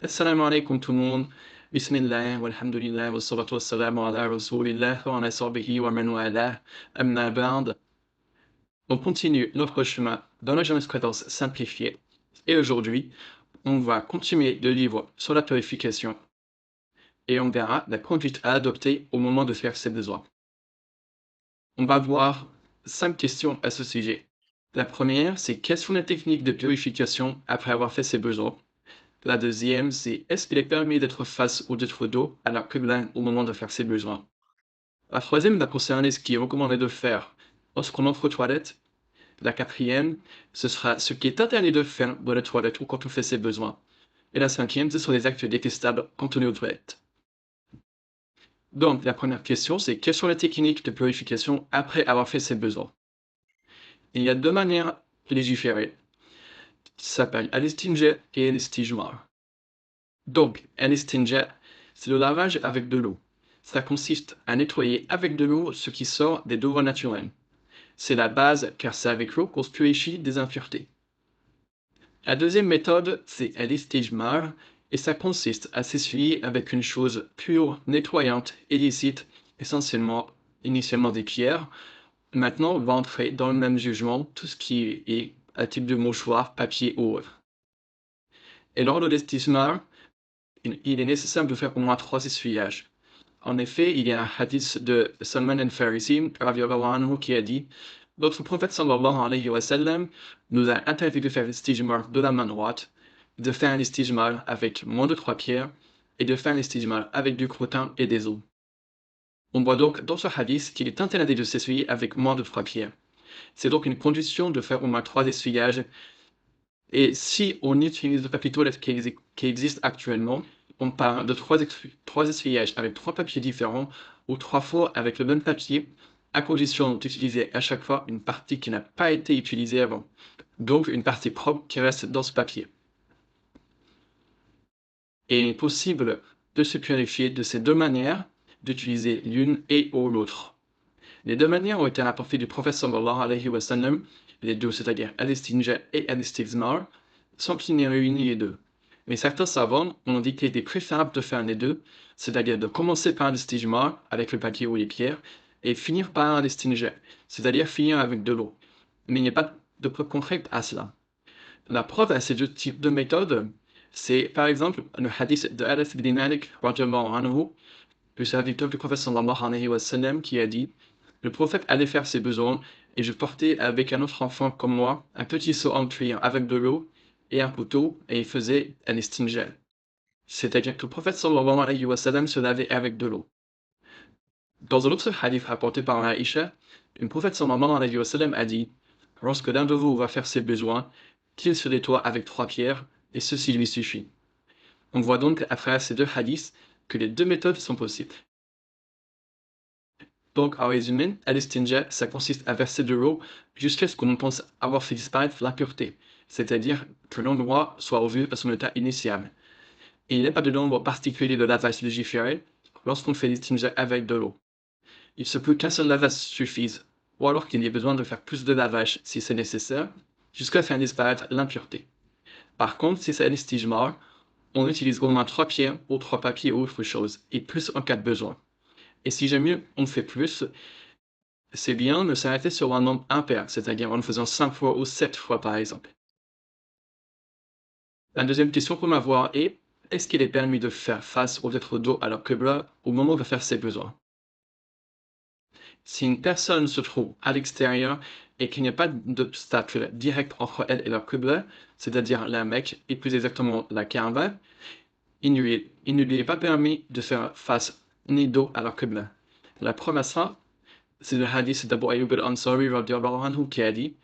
Assalamu alaikum tout le monde. Bismillah, walhamdulillah, wa salatu wassalamu ala rasulillah, wa ala sahbihi wa man walah, amma ba'd. On continue notre chemin dans la jurisprudence simplifiée. Et aujourd'hui, on va continuer le livre sur la purification. Et on verra la conduite à adopter au moment de faire ses besoins. On va voir 5 questions à ce sujet. La première, c'est quelles sont les techniques de purification après avoir fait ses besoins? La deuxième, c'est est-ce qu'il est permis d'être face ou d'être dos à la qibla au moment de faire ses besoins? La troisième va concerner ce qui est recommandé de faire lorsqu'on entre aux toilettes. La quatrième, ce sera ce qui est interdit de faire dans les toilettes ou quand on fait ses besoins. Et la cinquième, ce sont les actes détestables quand on est aux toilettes. Donc, la première question, c'est quelles sont les techniques de purification après avoir fait ses besoins? Il y a deux manières de légiférer. Ça s'appelle al-istinja et al-istijmar. Donc, al-istinja, c'est le lavage avec de l'eau. Ça consiste à nettoyer avec de l'eau ce qui sort des deux voies naturelles. C'est la base car c'est avec l'eau qu'on se purifie des impuretés. La deuxième méthode, c'est al-istijmar et ça consiste à s'essuyer avec une chose pure, nettoyante et licite, initialement des pierres. Maintenant, on va entrer dans le même jugement tout ce qui est à type de mouchoir, papier ou autre. Et lors de l'istijmar, il est nécessaire de faire au moins 3 essuyages. En effet, il y a un hadith de Salman al-Farisi qui a dit notre prophète sallallahu alayhi wa sallam nous a interdit de faire l'istijmar de la main droite, de faire l'istijmar avec moins de 3 pierres et de faire l'istijmar avec du crottin et des os. On voit donc dans ce hadith qu'il est interdit de s'essuyer avec moins de 3 pierres. C'est donc une condition de faire au moins 3 essuyages. Et si on utilise le papier toilette qui existe actuellement, on parle de 3 essuyages avec 3 papiers différents ou 3 fois avec le même papier, à condition d'utiliser à chaque fois une partie qui n'a pas été utilisée avant. Donc une partie propre qui reste dans ce papier. Et il est possible de se purifier de ces deux manières, d'utiliser l'une et ou l'autre. Les deux manières ont été rapportées du prophète sallallahu alayhi wa sallam, les deux, c'est-à-dire al-istinja et al-istijmar, sans qu'il n'y ait réuni les deux. Mais certains savants ont dit qu'il était préférable de faire les deux, c'est-à-dire de commencer par l'istijmar avec le papier ou les pierres, et finir par l'istinja, c'est-à-dire finir avec de l'eau. Mais il n'y a pas de preuve concrète à cela. La preuve à ces deux types de méthodes, c'est par exemple le hadith de Anas ibn Malik, le serviteur du prophète sallallahu alayhi wa sallam, qui a dit le prophète allait faire ses besoins, et je portais avec un autre enfant comme moi un petit seau en cuir avec de l'eau et un couteau, et il faisait un istinja. C'est-à-dire que le prophète sallallahu alayhi wa sallam se lavait avec de l'eau. Dans un autre hadith rapporté par Aïcha, le prophète sallallahu alayhi wa sallam a dit lorsque l'un de vous va faire ses besoins, qu'il se nettoie avec 3 pierres, et ceci lui suffit. On voit donc à travers ces deux hadiths que les deux méthodes sont possibles. Donc, en résumé, al-istinja, ça consiste à verser de l'eau jusqu'à ce qu'on pense avoir fait disparaître l'impureté, c'est-à-dire que l'endroit soit revenu à son état initial. Et il n'y a pas de nombre particulier de lavage légiféré lorsqu'on fait l'istinja avec de l'eau. Il se peut qu'un seul lavage suffise, ou alors qu'il y ait besoin de faire plus de lavage si c'est nécessaire, jusqu'à faire disparaître l'impureté. Par contre, si c'est l'istijmar, on utilise au moins 3 pierres ou 3 papiers ou autre chose, et plus en cas de besoin. Et si jamais on fait plus, c'est bien de s'arrêter sur un nombre impair, c'est-à-dire en faisant 5 fois ou 7 fois par exemple. La deuxième question qu'on va voir est, est-ce qu'il est permis de faire face ou d'être dos à leur qibla au moment de faire ses besoins? Si une personne se trouve à l'extérieur et qu'il n'y a pas d'obstacle direct entre elle et leur qibla, c'est-à-dire la Mecque et plus exactement la Kaaba, il ne lui est pas permis de faire face ni dos à leur qibla. La preuve à ça, c'est le hadith d'Abu Ayyub al-Ansari qui a dit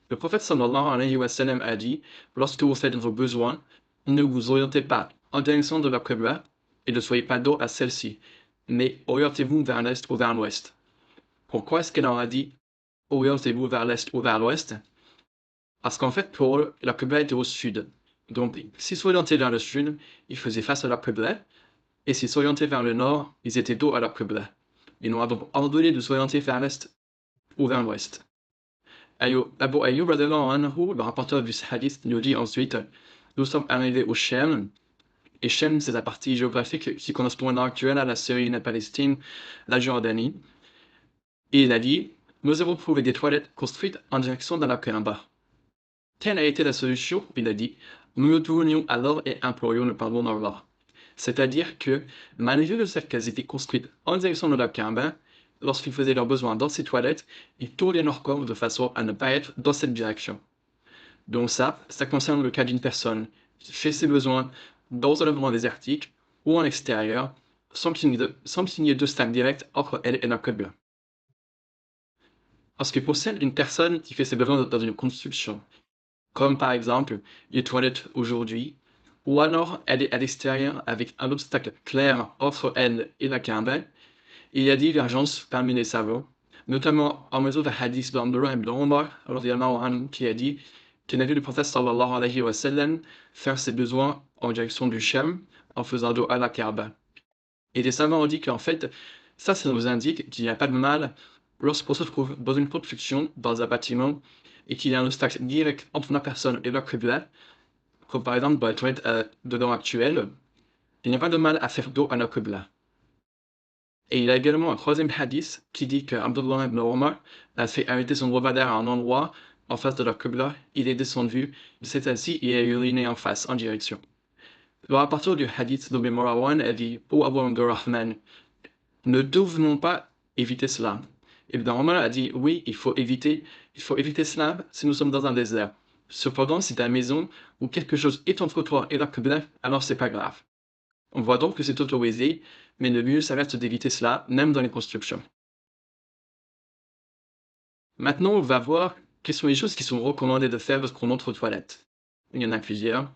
le prophète sallallahu alayhi wa sallam a dit lorsque vous faites vos besoins, ne vous orientez pas en direction de la qibla et ne soyez pas dos à celle-ci, mais orientez-vous vers l'est ou vers l'ouest. Pourquoi est-ce qu'elle en a dit orientez-vous vers l'est ou vers l'ouest? Parce qu'en fait, pour eux, la qibla était au sud. Donc, s'ils s'orientaient vers le sud, ils faisaient face à la qibla, et s'ils s'orientaient vers le nord, ils étaient dos à la qibla. Ils nous ont donc ordonné de s'orienter vers l'est ou vers l'ouest. Abu Ayyub, le rapporteur du hadith, nous dit ensuite nous sommes arrivés au Shem, Et Shem, c'est la partie géographique qui correspond à l'heure actuelle à la Syrie, la Palestine, la Jordanie. Et il a dit, nous avons trouvé des toilettes construites en direction de la Kaaba. Telle a été la solution, il a dit, nous nous tournions alors et implorions le pardon d'Allah. C'est-à-dire que, malgré le fait qu'elles étaient construites en direction de la Kaaba, lorsqu'ils faisaient leurs besoins dans ces toilettes, ils tournaient leur corps de façon à ne pas être dans cette direction. Donc ça concerne le cas d'une personne qui fait ses besoins dans un environnement désertique ou en extérieur, sans qu'il n'y ait de stade direct entre elle et la Qibla. En ce qui concerne une personne qui fait ses besoins dans une construction, comme par exemple les toilettes aujourd'hui, ou alors elle est à l'extérieur avec un obstacle clair entre elle et la Kaaba, il y a divergence parmi les savants, notamment en mesure de hadith d'Abdullah ibn Omar, qui a dit qu'il a vu le prophète sallallahu alayhi wa sallam faire ses besoins en direction du Sham en faisant dos à la Kaaba. Et les savants ont dit qu'en fait, ça nous indique qu'il n'y a pas de mal lorsqu'on se trouve dans une construction, dans un bâtiment, et qu'il y a un obstacle direct entre la personne et leur qibla, comme par exemple dans les toilettes de l'heure actuelle, il n'y a pas de mal à faire dos à leur qibla. Et il y a également un troisième hadith qui dit qu'Abdullah ibn Omar a fait arrêter son dromadaire à un endroit en face de leur qibla, il est descendu, il s'est assis et a uriné en face, en direction. Alors à partir du hadith d'Umm Marwan, elle dit « Ô Abu Abdurrahman, ne devons pas éviter cela ?» Ibn Omar a dit « Oui, il faut éviter cela si nous sommes dans un désert. Cependant, si ta maison ou quelque chose est entre toi et la qibla, alors c'est pas grave. » On voit donc que c'est autorisé, mais le mieux, ça reste d'éviter cela, même dans les constructions. Maintenant, on va voir quelles sont les choses qui sont recommandées de faire lorsqu'on entre aux toilettes. Il y en a plusieurs.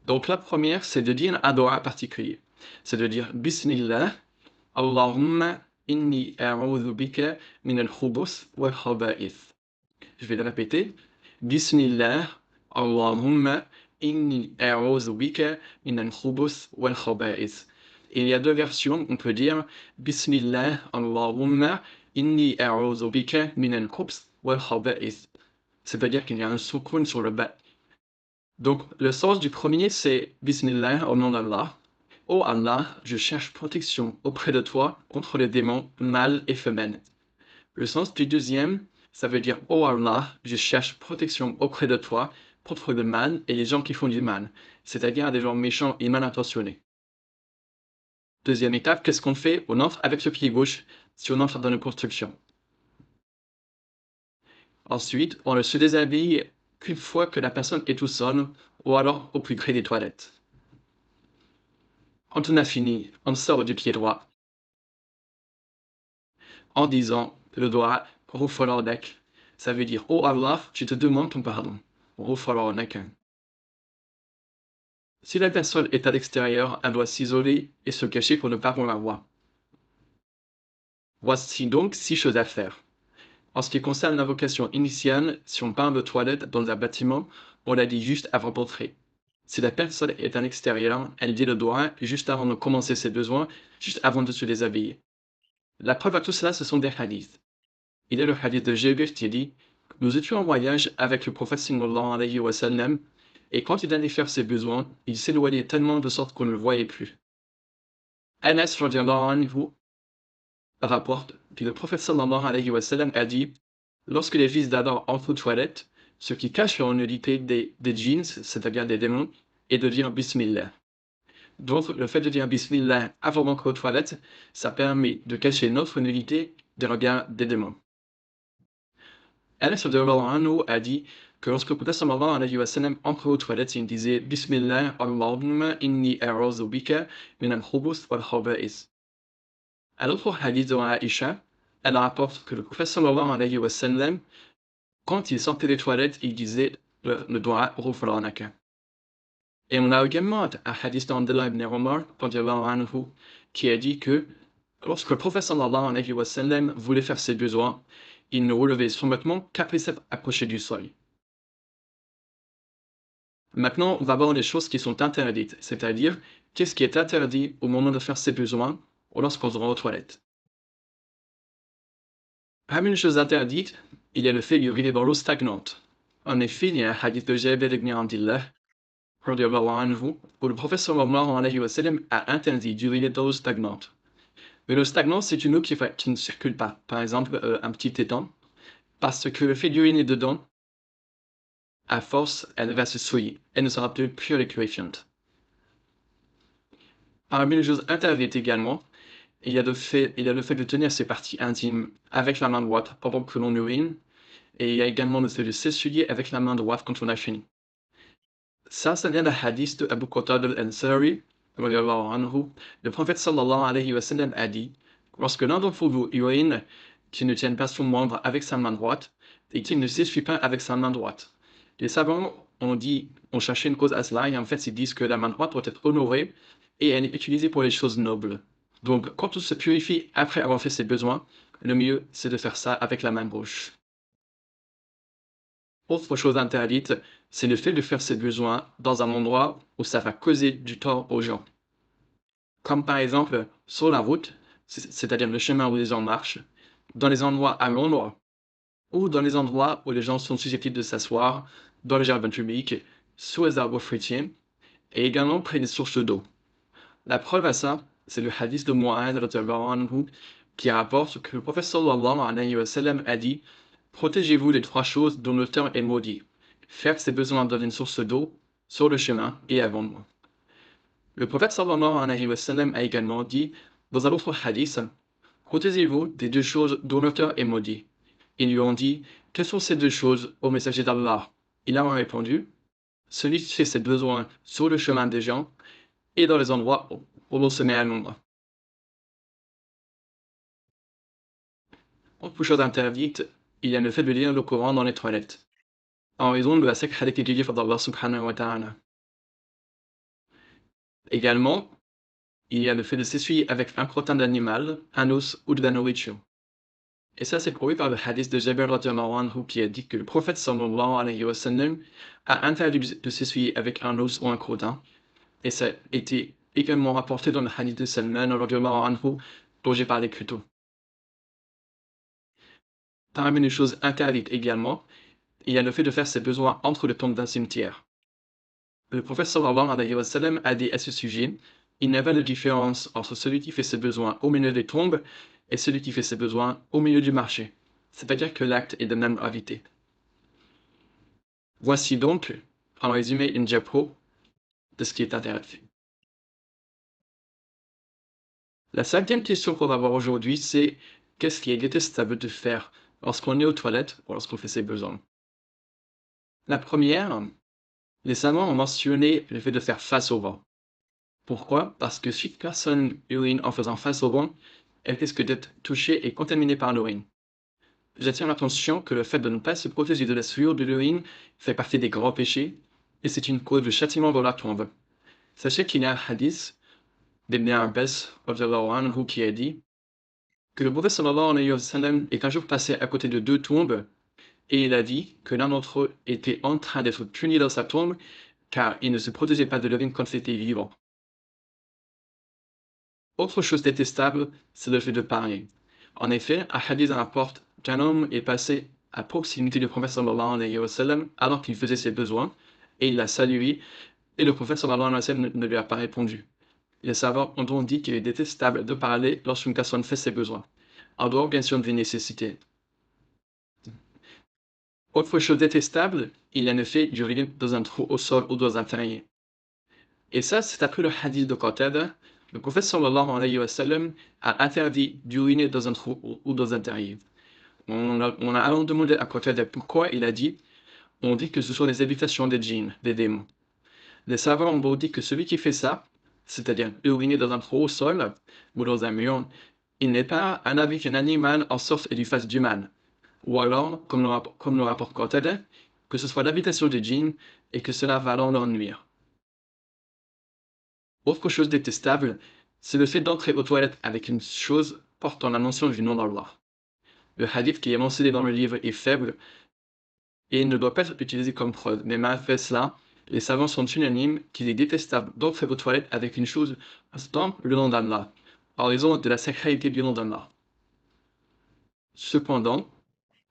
Donc la première, c'est de dire un dua particulier. C'est de dire Bismillah, Allahumma inni a'udhu bika min al-khubuth wal khaba'ith. Je vais le répéter. Bismillah, Allahumma inni a'udhu bika min al-khubuth wal khaba'ith. Il y a deux versions, on peut dire Bismillah, Allahumma inni a'udhu bika min al-khubuth wal khaba'ith. C'est-à-dire qu'il y a un soukoun sur le bas. Donc, le sens du premier, c'est Bismillah, au nom d'Allah. Ô Allah, je cherche protection auprès de toi contre les démons mâles et femelles. Le sens du deuxième, ça veut dire Ô Allah, je cherche protection auprès de toi contre le mal et les gens qui font du mal, c'est-à-dire des gens méchants et mal intentionnés. Deuxième étape, qu'est-ce qu'on fait? On entre avec le pied gauche si on entre dans une construction. Ensuite, on ne se déshabille qu'une fois que la personne est tout seule ou alors au plus près des toilettes. Quand on a fini, on sort du pied droit en disant le doigt Ghufranak. Ça veut dire Oh Allah, je te demande ton pardon. Ghufranak. Si la personne est à l'extérieur, elle doit s'isoler et se cacher pour ne pas qu'on la voie. Voici donc 6 choses à faire. En ce qui concerne l'invocation initiale, si on parle de toilette dans un bâtiment, on la dit juste avant d'entrer. Si la personne est à l'extérieur, elle dit le doigt juste avant de commencer ses besoins, juste avant de se déshabiller. La preuve à tout cela, ce sont des hadiths. Il y a le hadith de Jabir qui dit « Nous étions en voyage avec le prophète sallallahu alayhi wa sallam, et quand il allait faire ses besoins, il s'éloignait tellement de sorte qu'on ne le voyait plus. » Anas radiallahu anhu rapporte que le prophète sallallahu alayhi wa sallam a dit « Lorsque les fils d'Adam entrent aux toilettes, ce qui cache leur nudité des djinns, c'est-à-dire des démons, est de dire Bismillah. » Donc, le fait de dire Bismillah avant d'entrer aux toilettes, ça permet de cacher notre nudité des regards des démons. Anas anhu a dit que lorsque le prophète sallallahu alayhi wa sallam entrait aux toilettes, il disait Bismillah, Allahumma inni a'udhu bika min al-khubuth wal khaba'ith. Un autre hadith de Aïcha, elle rapporte que le prophète sallallahu alayhi wa sallam, quand il sortait des toilettes, il disait le doigt Ghufranaka. Et on a également un hadith d'Abdullah ibn Omar, qui a dit que lorsque le prophète sallallahu alayhi wa sallam voulait faire ses besoins, il ne relevait son vêtement qu'après s'être approché du sol. Maintenant, on va voir les choses qui sont interdites, c'est-à-dire qu'est-ce qui est interdit au moment de faire ses besoins ou lorsqu'on se rend aux toilettes. Parmi les choses interdites, il y a le fait d'uriner dans l'eau stagnante. En effet, il y a un hadith de Jabir ibn Abdillah radiallahu anhu, où le prophète sallallahu alayhi wa sallam a interdit d'uriner dans l'eau stagnante. Mais l'eau stagnante, c'est une eau qui ne circule pas. Par exemple, un petit étang. Parce que le fait d'uriner dedans, à force, elle va se souiller. Elle ne sera plus pure et clarifiante. Parmi les choses interdites également, il y a le fait de tenir ses parties intimes avec la main droite pendant que l'on urine. Et il y a également le fait de s'essuyer avec la main droite quand on a fini. Ça vient d'un hadith de Abu Qatada al-Ansari, radiallahu anhu. Le prophète sallallahu alayhi wa sallam a dit, lorsque l'un d'entre vous urine, qu'il ne tienne pas son membre avec sa main droite, et qu'il ne s'essuie pas avec sa main droite. Les savants ont cherché une cause à cela, et en fait, ils disent que la main droite doit être honorée, et elle est utilisée pour les choses nobles. Donc, quand on se purifie après avoir fait ses besoins, le mieux, c'est de faire ça avec la main gauche. Autre chose interdite, c'est le fait de faire ses besoins dans un endroit où ça va causer du tort aux gens. Comme par exemple sur la route, c'est-à-dire le chemin où les gens marchent, dans les endroits à l'ombre, ou dans les endroits où les gens sont susceptibles de s'asseoir, dans les jardins publics, sous les arbres fruitiers, et également près des sources d'eau. La preuve à ça, c'est le hadith de Mu'adh radhiyallahu anhu qui rapporte que le prophète sallallahu alayhi wa sallam a dit: protégez-vous des trois choses dont le temps est maudit. Faire ses besoins dans une source d'eau, sur le chemin et avant moi. Le prophète sallallahu alayhi wa sallam a également dit dans un autre hadith: protégez-vous des deux choses dont le temps est maudit. Ils lui ont dit: quelles sont ces deux choses, ô messager d'Allah? Il a répondu: celui qui fait ses besoins sur le chemin des gens et dans les endroits où l'on se met à l'ombre. Autre chose interdite, il y a le fait de lire le Coran dans les toilettes, en raison de la sacralité du livre d'Allah subhanahu wa ta'ala. Également, il y a le fait de s'essuyer avec un crottin d'animal, un os ou de la nourriture. Et ça, c'est prouvé par le hadith de Jabir radhiyallahu anhu qui a dit que le prophète sallallahu alayhi wa sallam a interdit de s'essuyer avec un os ou un crottin. Et ça a été également rapporté dans le hadith de Salman radhiyallahu anhu dont j'ai parlé plus tôt. Parmi les choses interdites également, il y a le fait de faire ses besoins entre les tombes d'un cimetière. Le prophète sallallahu alayhi wa sallam a dit à ce sujet: il n'y a pas de différence entre celui qui fait ses besoins au milieu des tombes et celui qui fait ses besoins au milieu du marché. C'est-à-dire que l'acte est de même gravité. Voici donc, en résumé, une diapo de ce qui est interdit. La cinquième question qu'on va voir aujourd'hui, c'est qu'est-ce qui est détestable de faire lorsqu'on est aux toilettes ou lorsqu'on fait ses besoins. La première, les savants ont mentionné le fait de faire face au vent. Pourquoi? Parce que si une personne urine en faisant face au vent, elle risque d'être touchée et contaminée par l'urine. J'attire l'attention que le fait de ne pas se protéger de la souillure de l'urine fait partie des grands péchés, et c'est une cause de châtiment dans la tombe. Sachez qu'il y a un hadith d'Ibn Abbas anhu, qui a dit que le prophète sallallahu alayhi wa sallam est un jour passé à côté de deux tombes, et il a dit que l'un d'entre eux était en train d'être puni dans sa tombe, car il ne se protégeait pas de l'urine quand il était vivant. Autre chose détestable, c'est le fait de parler. En effet, un hadith rapporte qu'un homme est passé à proximité du prophète sallallahu alayhi wa sallam alors qu'il faisait ses besoins, et il l'a salué, et le prophète sallallahu alayhi wa sallam ne lui a pas répondu. Les savants ont donc dit qu'il est détestable de parler lorsqu'une personne fait ses besoins, en dehors bien sûr des nécessités. Autre chose détestable, il y a le fait d'uriner dans un trou au sol ou dans un terrier. Et ça, c'est après le hadith de Qatada. Le prophète sallallahu alayhi wa sallam a interdit d'uriner dans un trou ou dans un terrier. On a alors demandé à Qatada pourquoi. Il a dit: on dit que ce sont des habitations des djinns, des démons. Les savants ont dit que celui qui fait ça, c'est-à-dire uriner dans un trou au sol ou dans un mur, il n'est pas un avis qu'un animal en sorte et du face d'humain. Ou alors, comme le rapporte Qatada, que ce soit l'habitation des djinns et que cela va alors leur nuire. Autre chose détestable, c'est le fait d'entrer aux toilettes avec une chose portant la mention du nom d'Allah. Le hadith qui est mentionné dans le livre est faible et ne doit pas être utilisé comme preuve, mais malgré cela, les savants sont unanimes qu'il est détestable d'entrer aux toilettes avec une chose portant le nom d'Allah, en raison de la sacralité du nom d'Allah. Cependant,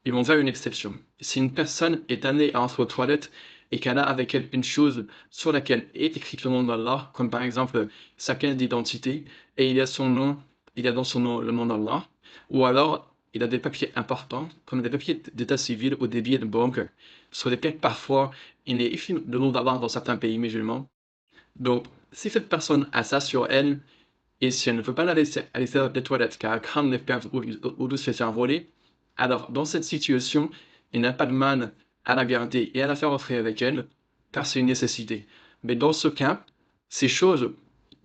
ils vont faire une exception. Si une personne est amenée à entrer aux toilettes et qu'elle a avec elle une chose sur laquelle est écrit le nom d'Allah, comme par exemple sa carte d'identité, et il y a son nom, il y a dans son nom le nom d'Allah, ou alors il a des papiers importants, comme des papiers d'état civil ou des billets de banque, sur lesquels parfois il est écrit le nom d'Allah dans certains pays musulmans. Donc, si cette personne a ça sur elle, et si elle ne veut pas la laisser aller faire des toilettes car elle craint de les perdre ou de se faire voler, alors dans cette situation, il n'a pas de mal à la garder et à la faire rentrer avec elle, car c'est une nécessité. Mais dans ce cas, ces choses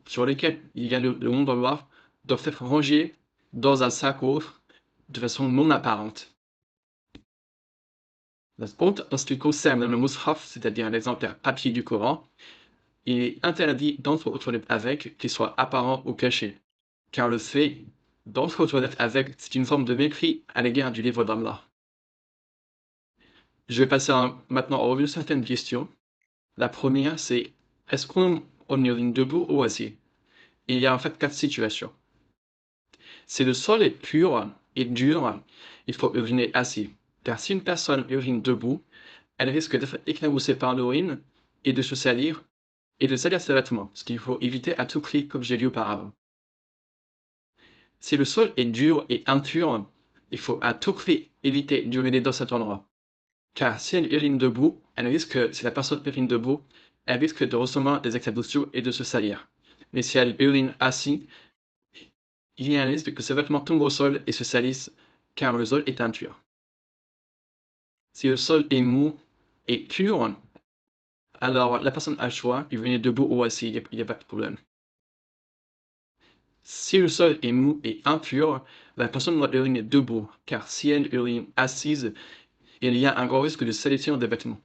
sur lesquelles il y a le nom d'Allah doivent être rangées dans un sac ou autre de façon non apparente. En ce qui concerne le mushaf, c'est-à-dire l'exemplaire papier du Coran, il est interdit d'entrer aux toilettes avec, qu'il soit apparent ou caché, car le fait d'entrer aux toilettes avec, c'est une forme de mépris à l'égard du livre d'Allah. Je vais passer maintenant en revue certaines questions. La première, c'est est-ce qu'on urine debout ou assis? Il y a en fait 4 situations. Si le sol est pur et dur, il faut uriner assis, car si une personne urine debout, elle risque d'être éclaboussée par l'urine et de se salir, et de salir ses vêtements, ce qu'il faut éviter à tout prix, comme j'ai dit auparavant. Si le sol est dur et impur, il faut à tout prix éviter d'uriner dans cet endroit. Car si elle urine debout, si la personne urine debout, elle risque de recevoir des éclaboussures et de se salir. Mais si elle urine assis, il y a un risque que ses vêtements tombent au sol et se salissent, car le sol est impur. Si le sol est mou et pur, alors la personne a le choix, uriner debout ou assis, il n'y a pas de problème. Si le sol est mou et impur, la personne doit uriner debout, car si elle urine assise, il y a un gros risque de salissure des vêtements.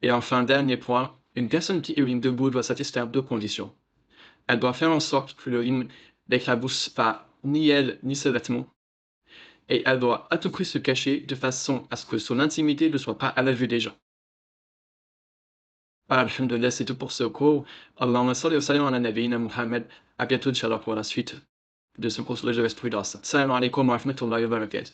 Et enfin, dernier point, une personne qui urine debout doit satisfaire 2 conditions. Elle doit faire en sorte que l'urine n'éclabousse pas ni elle ni ses vêtements, et elle doit à tout prix se cacher de façon à ce que son intimité ne soit pas à la vue des gens. Alhamdulillah, c'est tout pour ce cours. Allahumma salli wa sallim ala nabiyyina Muhammad. À bientôt, Inch'Allah, pour la suite de ce cours sur la jurisprudence. Salam alaikum wa rahmatullahi wa barakatuh.